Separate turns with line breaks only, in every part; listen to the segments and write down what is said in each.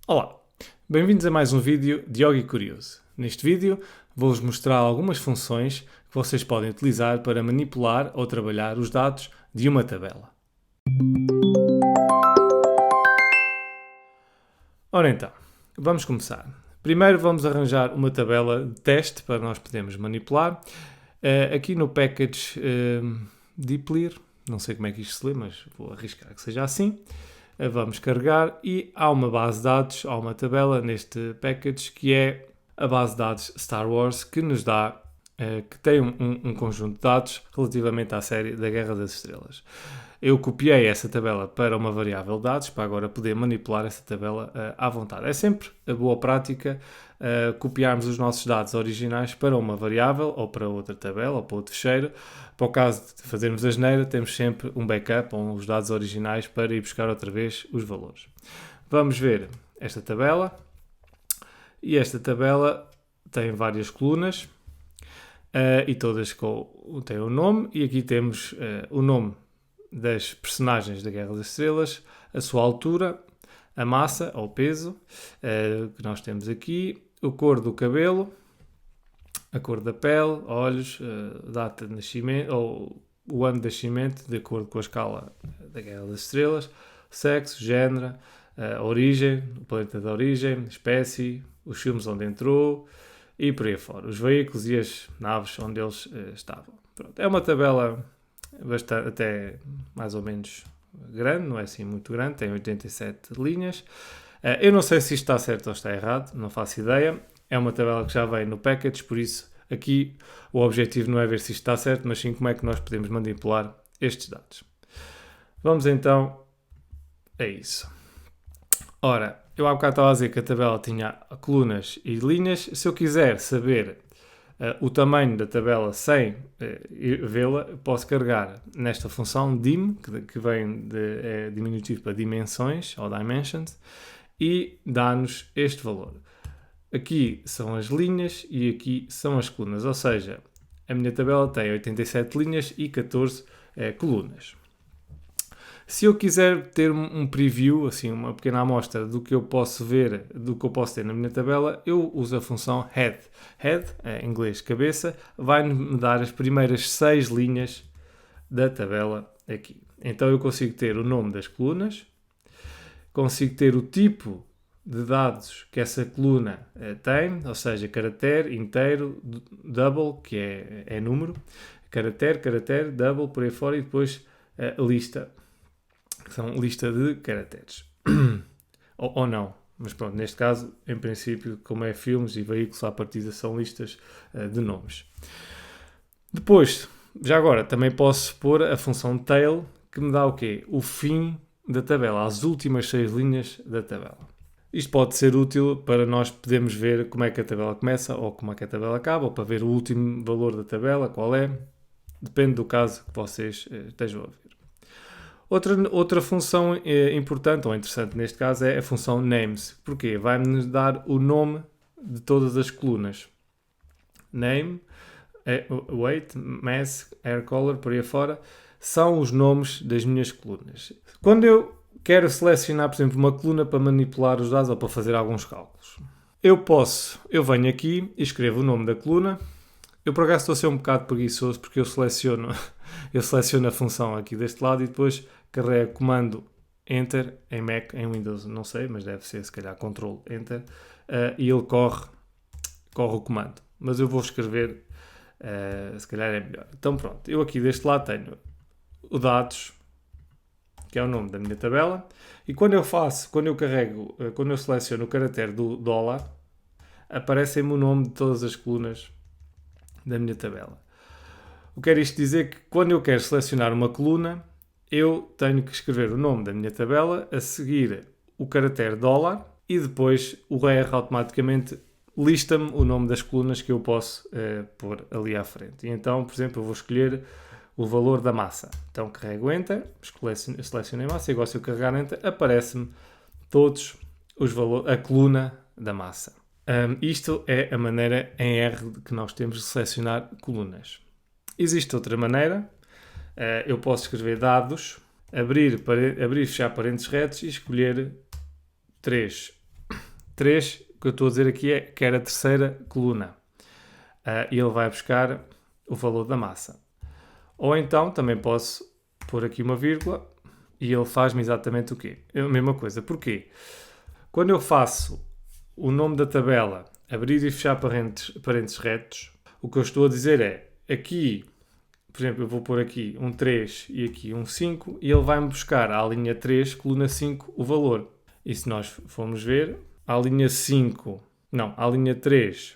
Olá, bem-vindos a mais um vídeo de Yogi Curioso. Neste vídeo vou-vos mostrar algumas funções que vocês podem utilizar para manipular ou trabalhar os dados de uma tabela. Ora então, vamos começar. Primeiro vamos arranjar uma tabela de teste para nós podermos manipular. Aqui no package dplyr, não sei como é que isto se lê, mas vou arriscar que seja assim. Vamos carregar e há uma base de dados, há uma tabela neste package que é a base de dados Star Wars, que nos dá, que tem um conjunto de dados relativamente à série da Guerra das Estrelas. Eu copiei essa tabela para uma variável de dados, para agora poder manipular essa tabela à vontade. É sempre a boa prática copiarmos os nossos dados originais para uma variável, ou para outra tabela, ou para outro fecheiro. Para o caso de fazermos a asneira, temos sempre um backup, ou os dados originais, para ir buscar outra vez os valores. Vamos ver esta tabela. E esta tabela tem várias colunas, e todas têm um nome, e aqui temos o nome das personagens da Guerra das Estrelas, a sua altura, a massa ou peso que nós temos aqui, a cor do cabelo, a cor da pele, olhos, data de nascimento ou o ano de nascimento, de acordo com a escala da Guerra das Estrelas, sexo, género, a origem, o planeta de origem, espécie, os filmes onde entrou e por aí fora, os veículos e as naves onde eles estavam. Pronto, é uma tabela bastante, até mais ou menos grande, não é assim muito grande, tem 87 linhas. Eu não sei se isto está certo ou está errado, não faço ideia. É uma tabela que já vem no package, por isso aqui o objetivo não é ver se isto está certo, mas sim como é que nós podemos manipular estes dados. Vamos então a isso. Ora, eu há bocado estava a dizer que a tabela tinha colunas e linhas. Se eu quiser saber o tamanho da tabela sem vê-la, posso carregar nesta função dim, que vem de diminutivo para dimensões, ou dimensions, e dá-nos este valor. Aqui são as linhas e aqui são as colunas, ou seja, a minha tabela tem 87 linhas e 14 colunas. Se eu quiser ter um preview, assim, uma pequena amostra do que eu posso ver, do que eu posso ter na minha tabela, eu uso a função head. Head, em inglês cabeça, vai-me dar as primeiras 6 linhas da tabela aqui. Então eu consigo ter o nome das colunas, consigo ter o tipo de dados que essa coluna tem, ou seja, caractere, inteiro, double, que é número, caractere, double, por aí fora, e depois a lista, que são lista de caracteres. ou não, mas pronto, neste caso, em princípio, como é filmes e veículos, à partida são listas de nomes. Depois, já agora, também posso pôr a função tail, que me dá o quê? O fim da tabela, as últimas 6 linhas da tabela. Isto pode ser útil para nós podermos ver como é que a tabela começa ou como é que a tabela acaba, ou para ver o último valor da tabela, qual é. Depende do caso que vocês estejam a ver. Outra função importante ou interessante neste caso é a função names. Porquê? Vai-nos dar o nome de todas as colunas. Name, weight, mass, air color, por aí afora, são os nomes das minhas colunas. Quando eu quero selecionar, por exemplo, uma coluna para manipular os dados ou para fazer alguns cálculos, eu venho aqui e escrevo o nome da coluna. Eu por acaso estou a ser um bocado preguiçoso porque eu seleciono a função aqui deste lado e depois carrego comando Enter em Mac, em Windows não sei, mas deve ser se calhar Ctrl Enter, e ele corre o comando. Mas eu vou escrever, se calhar é melhor. Então pronto, eu aqui deste lado tenho o dados, que é o nome da minha tabela, e quando eu seleciono o caractere do dólar, aparece-me o nome de todas as colunas da minha tabela. O que quer isto dizer? Que quando eu quero selecionar uma coluna, eu tenho que escrever o nome da minha tabela, a seguir o caractere dólar, e depois o R automaticamente lista-me o nome das colunas que eu posso pôr ali à frente. E então, por exemplo, eu vou escolher o valor da massa. Então carrego Enter, selecionei a massa, e agora se eu carregar Enter, aparece-me todos os valores, a coluna da massa. Isto é a maneira em R que nós temos de selecionar colunas. Existe outra maneira. Eu posso escrever dados, abrir e fechar parênteses retos e escolher 3 3, o que eu estou a dizer aqui é quero a terceira coluna. E ele vai buscar o valor da massa. Ou então também posso pôr aqui uma vírgula e ele faz-me exatamente o quê? É a mesma coisa. Porquê? Quando eu faço o nome da tabela, abrir e fechar parênteses retos, o que eu estou a dizer é, aqui, por exemplo, eu vou pôr aqui um 3 e aqui um 5 e ele vai-me buscar à linha 3, coluna 5, o valor. E se nós formos ver, à linha 3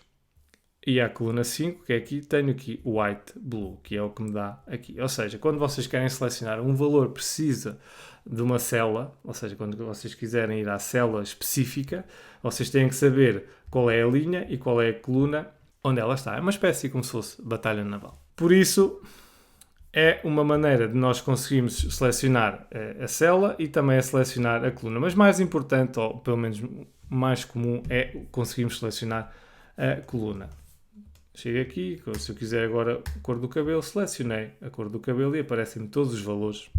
e à coluna 5, que é aqui, tenho aqui o white blue, que é o que me dá aqui. Ou seja, quando vocês querem selecionar um valor preciso de uma célula, ou seja, quando vocês quiserem ir à célula específica, vocês têm que saber qual é a linha e qual é a coluna onde ela está. É uma espécie como se fosse batalha naval. Por isso, é uma maneira de nós conseguirmos selecionar a célula e também a selecionar a coluna. Mas mais importante, ou pelo menos mais comum, é conseguirmos selecionar a coluna. Chego aqui, se eu quiser agora a cor do cabelo, selecionei a cor do cabelo e aparecem-me todos os valores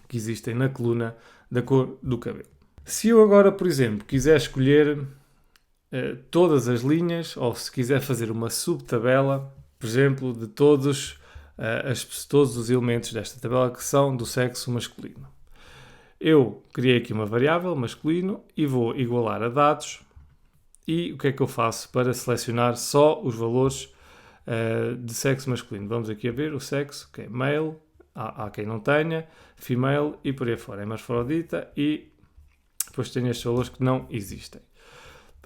que existem na coluna da cor do cabelo. Se eu agora, por exemplo, quiser escolher todas as linhas, ou se quiser fazer uma subtabela, por exemplo, de todos os elementos desta tabela que são do sexo masculino. Eu criei aqui uma variável masculino e vou igualar a dados. E o que é que eu faço para selecionar só os valores de sexo masculino? Vamos aqui a ver o sexo, que é male, há quem não tenha, female e por aí fora. É hermafrodita e depois tenho estes valores que não existem.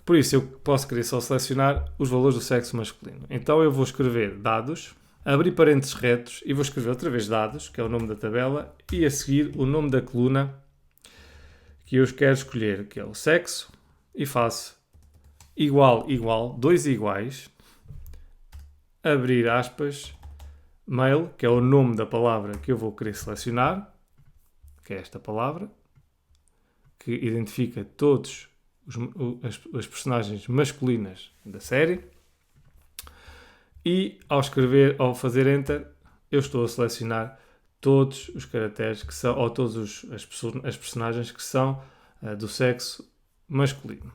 Por isso eu posso querer só selecionar os valores do sexo masculino. Então eu vou escrever dados, abrir parênteses retos e vou escrever outra vez dados, que é o nome da tabela, e a seguir o nome da coluna que eu quero escolher, que é o sexo, e faço igual, dois iguais, abrir aspas, male, que é o nome da palavra que eu vou querer selecionar, que é esta palavra, que identifica todos as personagens masculinas da série, e ao fazer Enter, eu estou a selecionar todos os caracteres que são, ou todas as personagens que são do sexo masculino.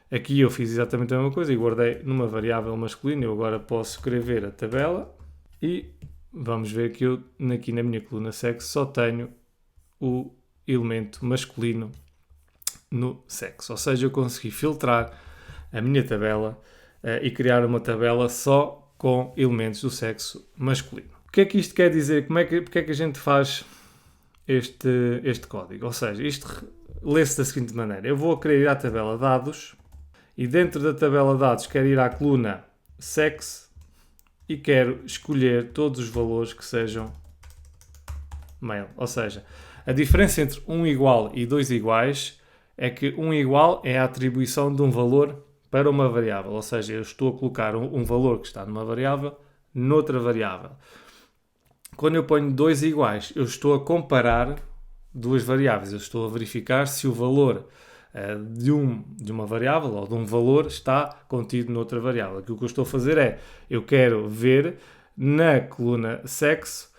Aqui eu fiz exatamente a mesma coisa e guardei numa variável masculina. Eu agora posso escrever a tabela e vamos ver que eu aqui na minha coluna sexo só tenho o elemento masculino no sexo. Ou seja, eu consegui filtrar a minha tabela e criar uma tabela só com elementos do sexo masculino. O que é que isto quer dizer? Porque é que a gente faz este código? Ou seja, isto lê-se da seguinte maneira. Eu vou querer ir à tabela dados e dentro da tabela dados quero ir à coluna sex e quero escolher todos os valores que sejam male. Ou seja, a diferença entre um igual e dois iguais é que um igual é a atribuição de um valor para uma variável. Ou seja, eu estou a colocar um valor que está numa variável noutra variável. Quando eu ponho dois iguais, eu estou a comparar duas variáveis. Eu estou a verificar se o valor de uma variável ou de um valor está contido noutra variável. Aquilo que eu estou a fazer é, eu quero ver na coluna sexo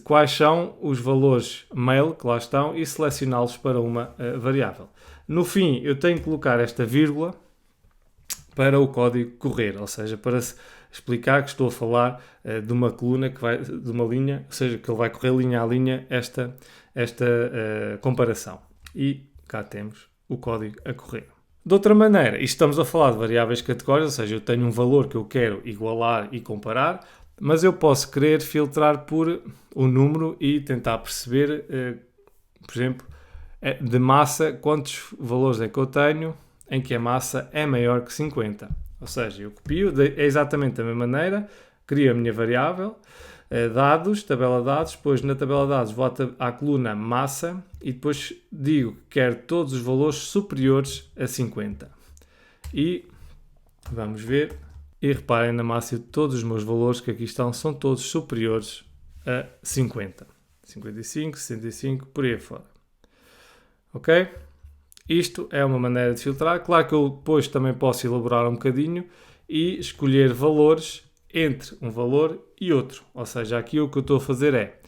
quais são os valores male que lá estão e selecioná-los para uma variável. No fim, eu tenho que colocar esta vírgula para o código correr, ou seja, para explicar que estou a falar de uma coluna de uma linha, ou seja, que ele vai correr linha a linha esta comparação. E cá temos o código a correr. De outra maneira, isto estamos a falar de variáveis categóricas, ou seja, eu tenho um valor que eu quero igualar e comparar, mas eu posso querer filtrar por o número e tentar perceber, por exemplo, de massa, quantos valores é que eu tenho em que a massa é maior que 50. Ou seja, eu copio, é exatamente da mesma maneira, crio a minha variável, dados, tabela de dados, depois na tabela de dados vou à coluna massa e depois digo que quero todos os valores superiores a 50. E vamos ver, e reparem na massa de todos os meus valores que aqui estão, são todos superiores a 50. 55, 65, por aí fora. Ok? Isto é uma maneira de filtrar. Claro que eu depois também posso elaborar um bocadinho e escolher valores entre um valor e outro. Ou seja, aqui o que eu estou a fazer é,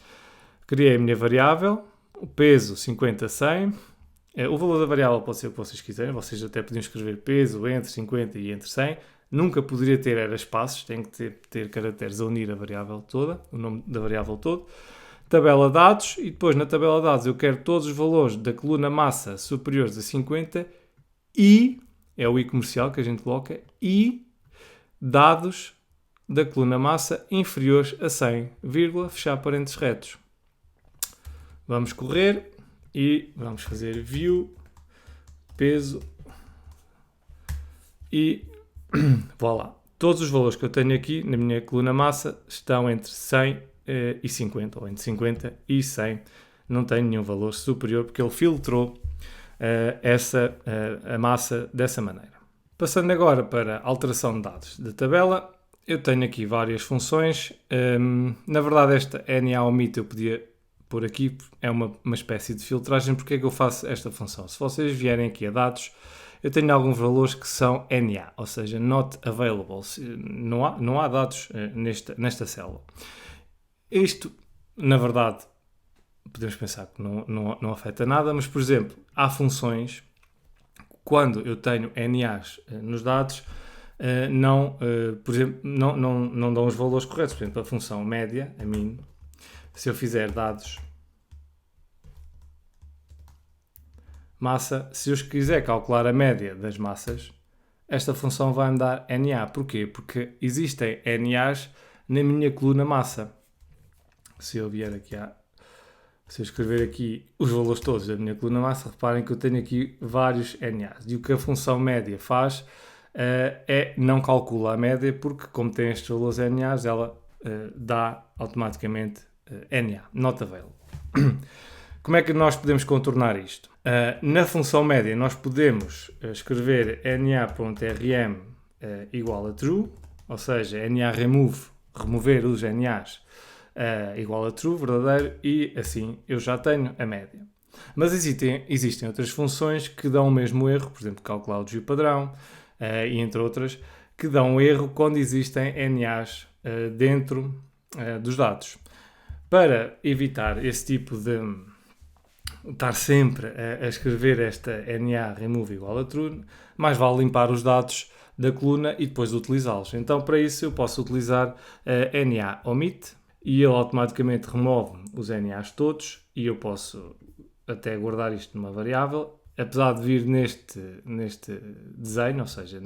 criei a minha variável, o peso 50-100, O valor da variável pode ser o que vocês quiserem, vocês até podiam escrever peso entre 50 e entre 100. Nunca poderia ter era espaços, tem que ter caracteres a unir a variável toda, o nome da variável todo. Tabela dados, e depois na tabela dados eu quero todos os valores da coluna massa superiores a 50 e, é o i comercial que a gente coloca, e dados da coluna massa inferiores a 100, vírgula, fechar parênteses retos. Vamos correr e vamos fazer view, peso e voilà. Todos os valores que eu tenho aqui na minha coluna massa estão entre 100 e 50, ou entre 50 e 100. Não tenho nenhum valor superior porque ele filtrou a massa dessa maneira. Passando agora para a alteração de dados da tabela, eu tenho aqui várias funções. Na verdade, esta NA omit eu podia pôr aqui, é uma espécie de filtragem. Porque é que eu faço esta função? Se vocês vierem aqui a dados, eu tenho alguns valores que são NA, ou seja, not available. Não há dados nesta célula. Isto, na verdade, podemos pensar que não afeta nada, mas, por exemplo, há funções, quando eu tenho NAs nos dados, por exemplo, não dão os valores corretos. Por exemplo, a função média, a min, se eu fizer dados massa, se eu quiser calcular a média das massas, esta função vai-me dar NA. Porquê? Porque existem NAs na minha coluna massa. Se eu escrever aqui os valores todos da minha coluna massa, reparem que eu tenho aqui vários NAs. E o que a função média faz é não calcula a média, porque como tem estes valores NAs, ela dá automaticamente NA, not available. Como é que nós podemos contornar isto? Na função média nós podemos escrever na.rm igual a true, ou seja, na remover os NAs igual a true, verdadeiro, e assim eu já tenho a média. Mas existem outras funções que dão o mesmo erro, por exemplo, calcular o desvio padrão, e entre outras, que dão erro quando existem NAs dentro dos dados. Para evitar esse tipo de estar sempre a escrever esta NA remove igual a true, mais vale limpar os dados da coluna e depois utilizá-los. Então, para isso, eu posso utilizar NA omit e ele automaticamente remove os NAs todos e eu posso até guardar isto numa variável, apesar de vir neste desenho, ou seja,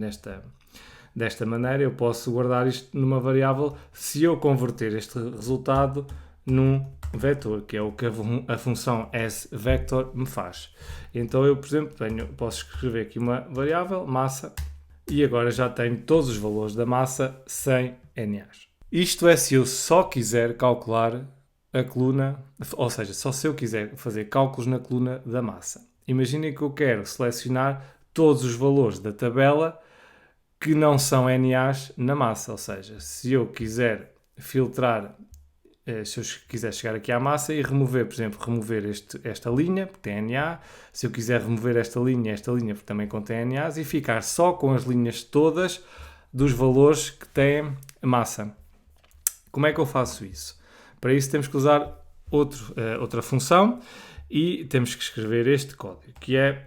desta maneira, eu posso guardar isto numa variável se eu converter este resultado num vetor, que é o que a função asVector me faz. Então eu, por exemplo, posso escrever aqui uma variável, massa, e agora já tenho todos os valores da massa sem NAs. Isto é se eu só quiser calcular a coluna, ou seja, só se eu quiser fazer cálculos na coluna da massa. Imaginem que eu quero selecionar todos os valores da tabela que não são NAs na massa, ou seja, se eu quiser filtrar, se eu quiser chegar aqui à massa e remover, por exemplo, esta linha, porque tem NA, se eu quiser remover esta linha, porque também contém NAs, e ficar só com as linhas todas dos valores que têm massa. Como é que eu faço isso? Para isso temos que usar outra função e temos que escrever este código, que é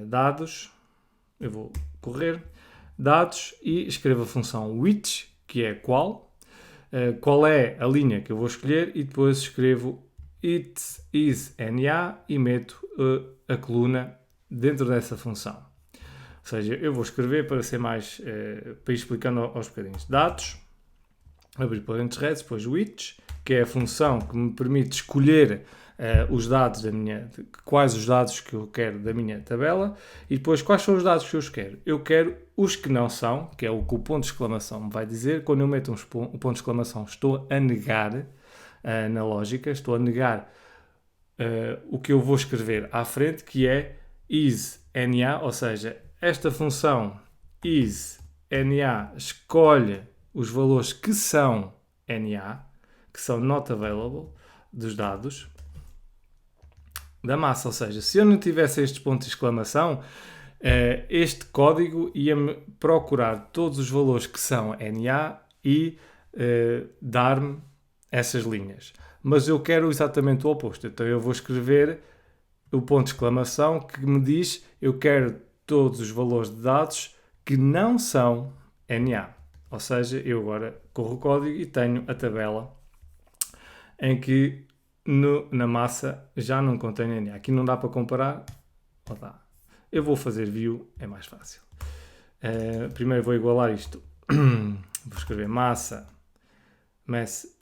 dados, eu vou correr, dados, e escrevo a função which, que é qual é a linha que eu vou escolher, e depois escrevo it is NA e meto a coluna dentro dessa função. Ou seja, eu vou escrever para ser mais, para ir explicando aos bocadinhos. Dados, abrir parênteses retos, depois which, que é a função que me permite escolher os dados quais os dados que eu quero da minha tabela, e depois quais são os dados que eu quero. Eu quero os que não são, que é o que o ponto de exclamação me vai dizer. Quando eu meto um ponto de exclamação, estou a negar na lógica, estou a negar o que eu vou escrever à frente, que é is NA, ou seja, esta função is NA escolhe os valores que são NA, que são not available, dos dados da massa. Ou seja, se eu não tivesse estes pontos de exclamação, este código ia-me procurar todos os valores que são NA e dar-me essas linhas. Mas eu quero exatamente o oposto. Então eu vou escrever o ponto de exclamação que me diz eu quero todos os valores de dados que não são NA. Ou seja, eu agora corro o código e tenho a tabela em que na massa já não contém NA. Aqui não dá para comparar. Ou dá. Eu vou fazer view, é mais fácil. Primeiro vou igualar isto. Vou escrever massa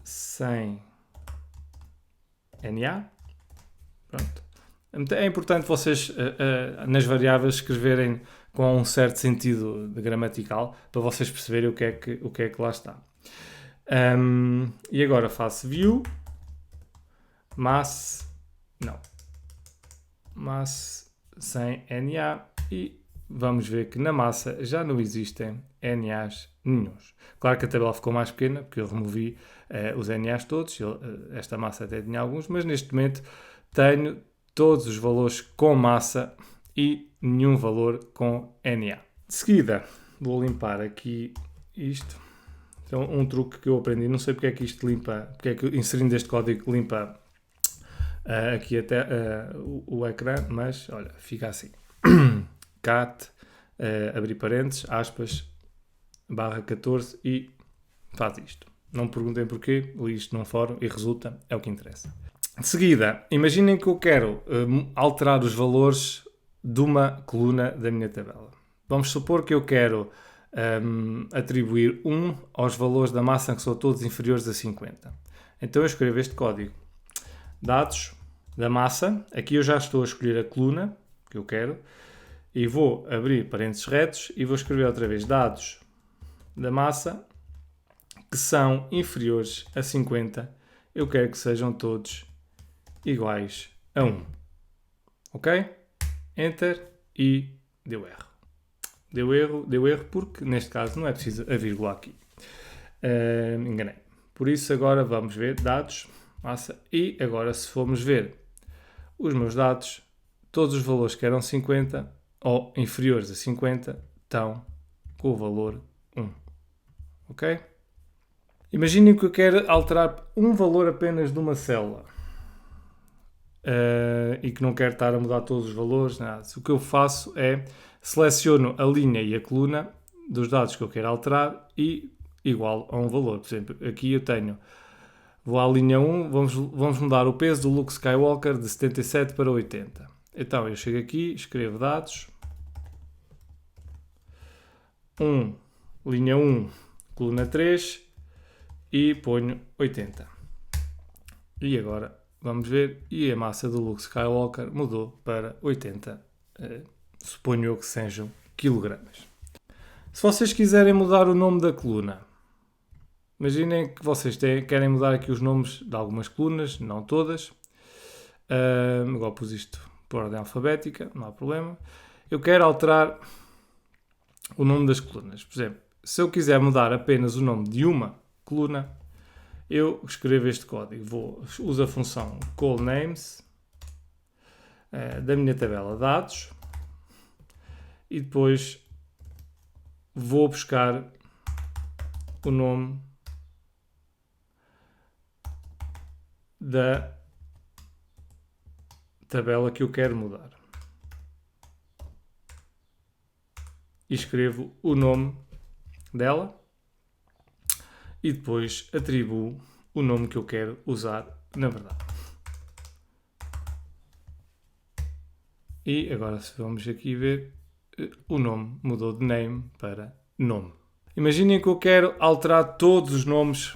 sem NA. Pronto. É importante vocês, nas variáveis, escreverem com um certo sentido de gramatical para vocês perceberem o que é que lá está. E agora faço view mass sem NA e vamos ver que na massa já não existem NAs nenhuns. Claro que a tabela ficou mais pequena porque eu removi os NAs todos, esta massa até tinha alguns, mas neste momento tenho todos os valores com massa e nenhum valor com NA. De seguida, vou limpar aqui isto. Então, um truque que eu aprendi, não sei porque é que isto limpa, porque é que inserindo este código limpa aqui até o ecrã, mas olha, fica assim. cat, abrir parênteses, aspas, barra 14 e faz isto. Não me perguntem porquê, li isto num fórum e resulta, é o que interessa. De seguida, imaginem que eu quero alterar os valores de uma coluna da minha tabela. Vamos supor que eu quero atribuir 1 aos valores da massa que são todos inferiores a 50. Então eu escrevo este código. Dados da massa, aqui eu já estou a escolher a coluna que eu quero e vou abrir parênteses retos e vou escrever outra vez dados da massa que são inferiores a 50. Eu quero que sejam todos iguais a 1. Ok? Enter e deu erro. Deu erro porque neste caso não é preciso a vírgula aqui. Enganei. Por isso agora vamos ver dados, massa, e agora se formos ver os meus dados, todos os valores que eram 50 ou inferiores a 50 estão com o valor 1. Ok? Imaginem que eu quero alterar um valor apenas de uma célula. E que não quero estar a mudar todos os valores, nada. O que eu faço é seleciono a linha e a coluna dos dados que eu quero alterar e igual a um valor. Por exemplo, aqui eu tenho, vou à linha 1, vamos mudar o peso do Luke Skywalker de 77 para 80. Então eu chego aqui, escrevo dados, linha 1, coluna 3 e ponho 80. E agora vamos ver, e a massa do Luke Skywalker mudou para 80, suponho eu que sejam quilogramas. Se vocês quiserem mudar o nome da coluna, imaginem que vocês querem mudar aqui os nomes de algumas colunas, não todas. Agora pus isto por ordem alfabética, não há problema. Eu quero alterar o nome das colunas. Por exemplo, se eu quiser mudar apenas o nome de uma coluna, eu escrevo este código, uso a função callNames da minha tabela dados e depois vou buscar o nome da tabela que eu quero mudar e escrevo o nome dela e depois atribuo o nome que eu quero usar na verdade. E agora se vamos aqui ver, o nome mudou de name para nome. Imaginem que eu quero alterar todos os nomes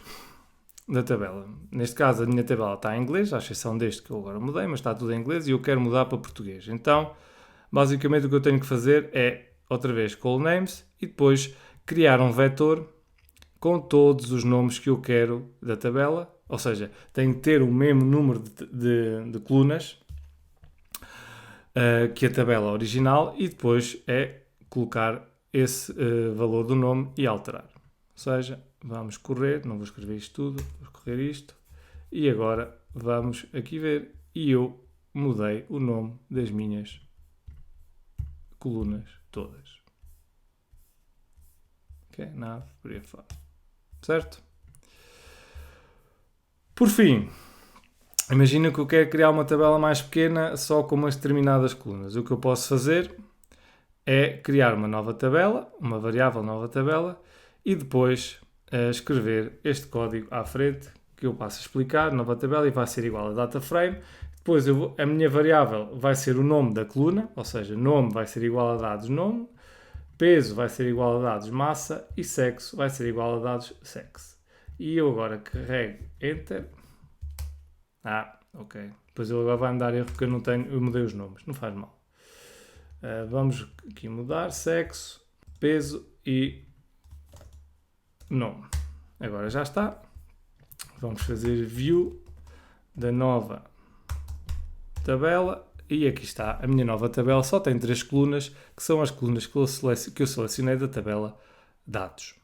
da tabela. Neste caso a minha tabela está em inglês, à exceção deste que eu agora mudei, mas está tudo em inglês e eu quero mudar para português. Então, basicamente o que eu tenho que fazer é, outra vez, callNames e depois criar um vetor com todos os nomes que eu quero da tabela, ou seja, tem que ter o mesmo número de colunas que a tabela original e depois é colocar esse valor do nome e alterar. Ou seja, vamos correr, não vou escrever isto tudo, vou correr isto e agora vamos aqui ver e eu mudei o nome das minhas colunas todas. Ok, nave, por aí fora. Certo? Por fim, Imagina que eu quero criar uma tabela mais pequena só com umas determinadas colunas. O que eu posso fazer é criar uma nova tabela, uma variável nova tabela, e depois escrever este código à frente, que eu passo a explicar, nova tabela, e vai ser igual a data frame. Depois a minha variável vai ser o nome da coluna, ou seja, nome vai ser igual a dados nome, peso vai ser igual a dados massa e sexo vai ser igual a dados sexo. E eu agora carrego Enter. Ok. Depois ele agora vai me dar erro porque eu mudei os nomes, não faz mal. Vamos aqui mudar sexo, peso e nome. Agora já está. Vamos fazer view da nova tabela e aqui está a minha nova tabela. Só tem 3 colunas, que são as colunas que eu selecionei da tabela dados.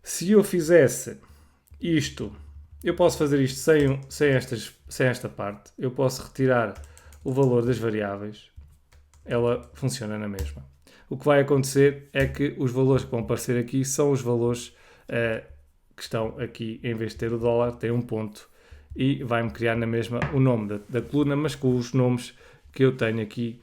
Se eu fizesse isto, eu posso fazer isto sem esta parte. Eu posso retirar o valor das variáveis. Ela funciona na mesma. O que vai acontecer é que os valores que vão aparecer aqui são os valores que estão aqui, em vez de ter o dólar, tem um ponto. E vai-me criar na mesma o nome da coluna, mas com os nomes que eu tenho aqui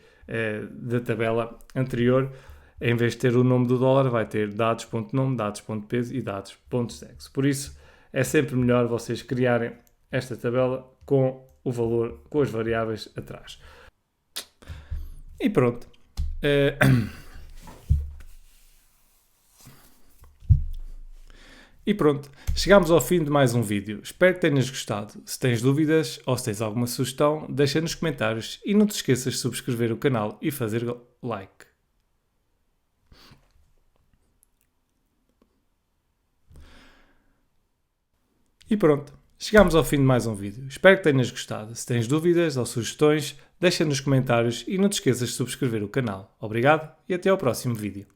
da tabela anterior. Em vez de ter o nome do dólar, vai ter dados.nome, dados.peso e dados.sexo. Por isso, é sempre melhor vocês criarem esta tabela com o valor, com as variáveis atrás. E pronto. E pronto, chegámos ao fim de mais um vídeo. Espero que tenhas gostado. Se tens dúvidas ou se tens alguma sugestão, deixa nos comentários e não te esqueças de subscrever o canal e fazer like. E pronto, chegámos ao fim de mais um vídeo. Espero que tenhas gostado. Se tens dúvidas ou sugestões, deixa nos comentários e não te esqueças de subscrever o canal. Obrigado e até ao próximo vídeo.